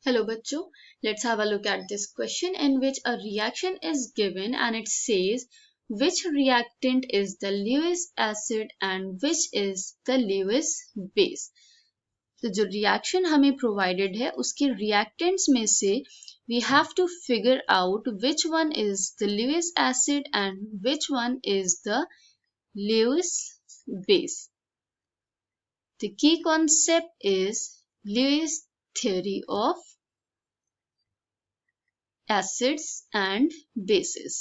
Hello bachcho, let's have a look at this question in which a reaction is given and it says which reactant is the Lewis acid and which is the Lewis base. तो जो reaction हमें provided है उसके reactants में से we have to figure out which one is the Lewis acid and which one is the Lewis base. The key concept is Lewis theory of acids and bases.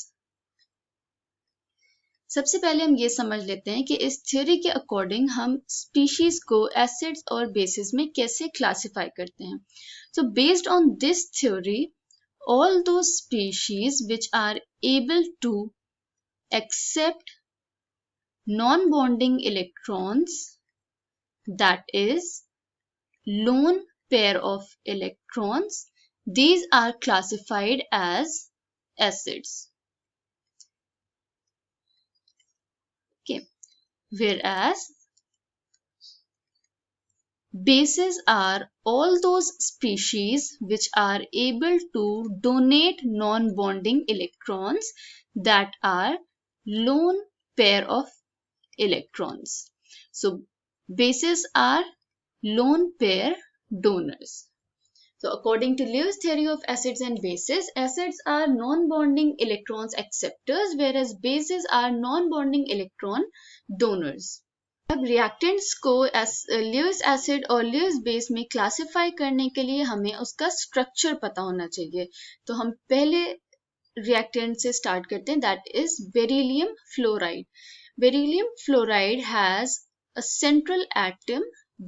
सबसे पहले हम ये समझ लेते हैं कि इस थ्योरी के अकॉर्डिंग हम स्पीशीज को एसिड्स और बेसिस में कैसे क्लासिफाई करते हैं। So based on this theory all those species which are able to accept non-bonding electrons, that is lone pair of electrons, these are classified as acids. Okay, whereas bases are all those species which are able to donate non-bonding electrons, that are lone pair of electrons. So bases are lone pair donors. So according to Lewis theory of acids and bases, acids are non-bonding electrons acceptors whereas bases are non-bonding electron donors. अब reactants को Lewis acid और Lewis base में classify करने के लिए हमें उसका structure पता होना चाहिए। तो हम पहले रिएक्टेंट से स्टार्ट करते हैं, that is beryllium fluoride. Beryllium fluoride has a central atom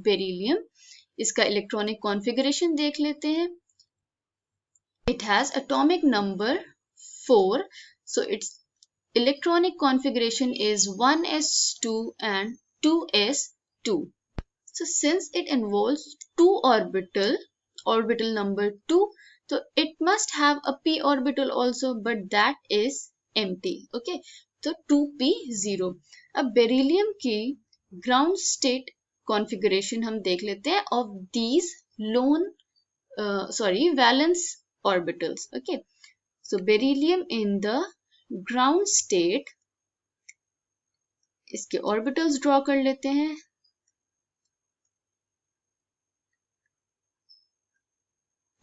beryllium. इसका इलेक्ट्रॉनिक कॉन्फ़िगरेशन देख लेते हैं। It has atomic number 4, so its electronic configuration is 1s2 and 2s2. So since it involves two orbital number 2, so it must have a p orbital also, but that is empty. Okay, so 2p0. अब beryllium की ground state configuration हम देख लेते हैं of these valence orbitals. Okay, so beryllium in the ground state, इसके orbitals draw कर लेते हैं।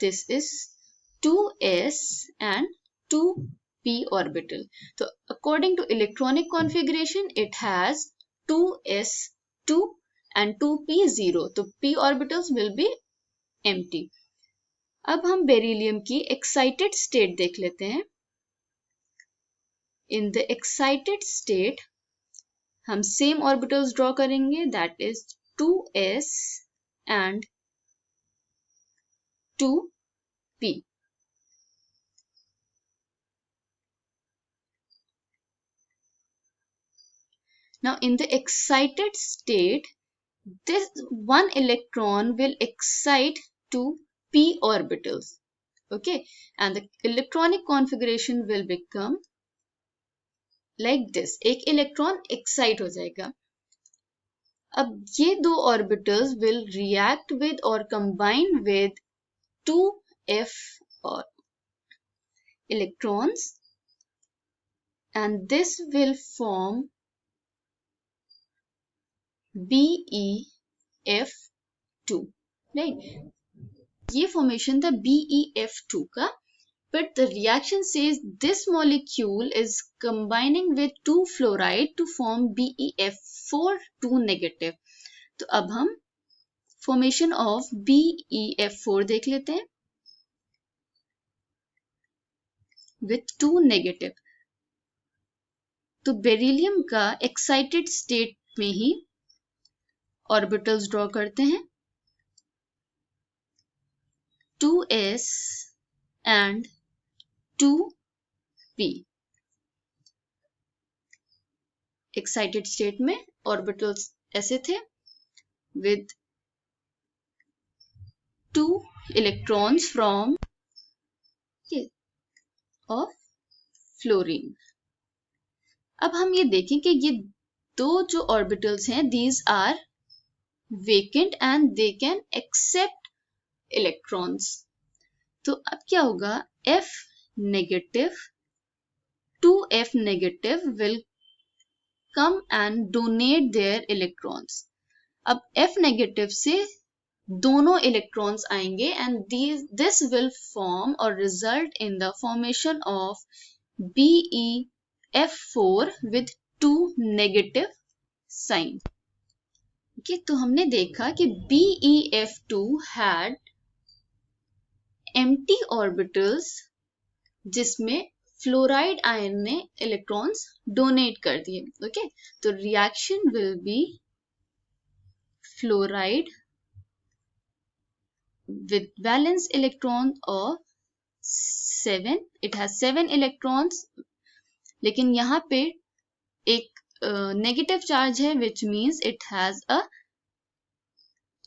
This is 2s and 2p orbital. So according to electronic configuration, it has 2s2 and 2p0. तो p orbitals will be empty. अब हम beryllium की excited state देख लेते हैं। In the excited state, हम same orbitals ड्रॉ करेंगे, that is 2s and 2p. Now in the excited state, this one electron will excite to p orbitals. Okay, and the electronic configuration will become like this. एक electron excite हो जाएगा। अब ये दो orbitals will react with or combine with 2f or electrons, and this will form BeF2, right? ये formation था BeF2 का, but the reaction says this molecule is combining with 2 fluoride to form BeF4 2 negative. तो अब हम formation of BeF4 देख लेते हैं with 2 negative. तो बेरिलियम का एक्साइटेड स्टेट में ही ऑर्बिटल्स ड्रॉ करते हैं, 2s and 2p. Excited state में ऑर्बिटल्स ऐसे थे with 2 electrons from of fluorine. अब हम ये देखें कि ये दो जो ऑर्बिटल्स हैं, these are vacant and they can accept electrons. तो अब क्या होगा, F negative, 2F negative will come and donate their electrons. अब F negative से दोनों electrons आएंगे and this will form or result in the formation of BeF4 with 2 negative sign. Okay, तो हमने देखा कि BeF2 had empty orbitals जिसमें fluoride ion ने इलेक्ट्रॉन्स डोनेट कर दिए. ओके, तो reaction will be fluoride with valence electron of 7. It has 7 electrons. लेकिन यहाँ पे एक नेगेटिव चार्ज है, which means it has a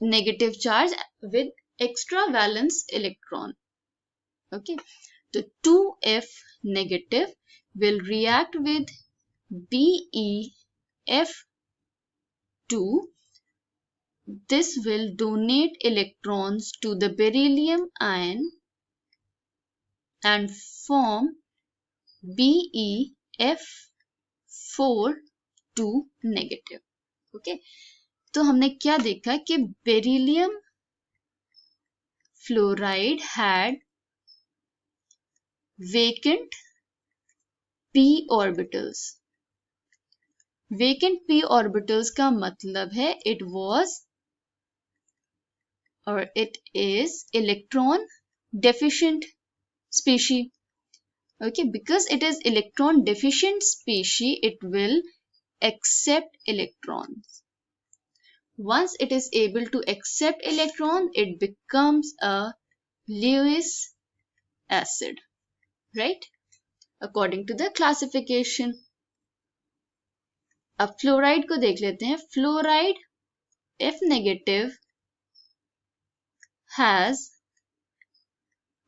negative charge with extra valence electron. Okay, so 2F negative will react with BeF2. This will donate electrons to the beryllium ion and form BeF4 2 negative. Okay, तो हमने क्या देखा कि beryllium fluoride had vacant p orbitals. Vacant p orbitals का मतलब है it is electron deficient species. Okay, because it is electron deficient species, it will accept electrons. Once it is able to accept electron, it becomes a Lewis acid, right? According to the classification. अब fluoride को देख लेते हैं. Fluoride F negative has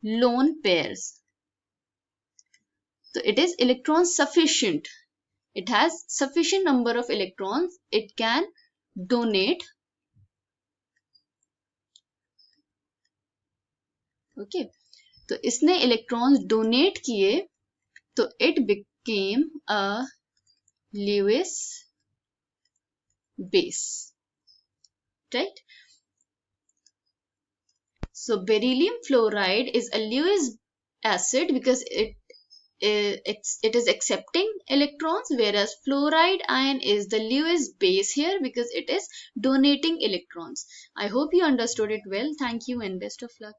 lone pairs. So it is electron sufficient. It has sufficient number of electrons. It can donate. Okay, तो इसने electrons donate किए, तो it became a Lewis base, right? So beryllium fluoride is a Lewis acid because it is accepting electrons, whereas fluoride ion is the Lewis base here because it is donating electrons. I hope you understood it well. Thank you and best of luck.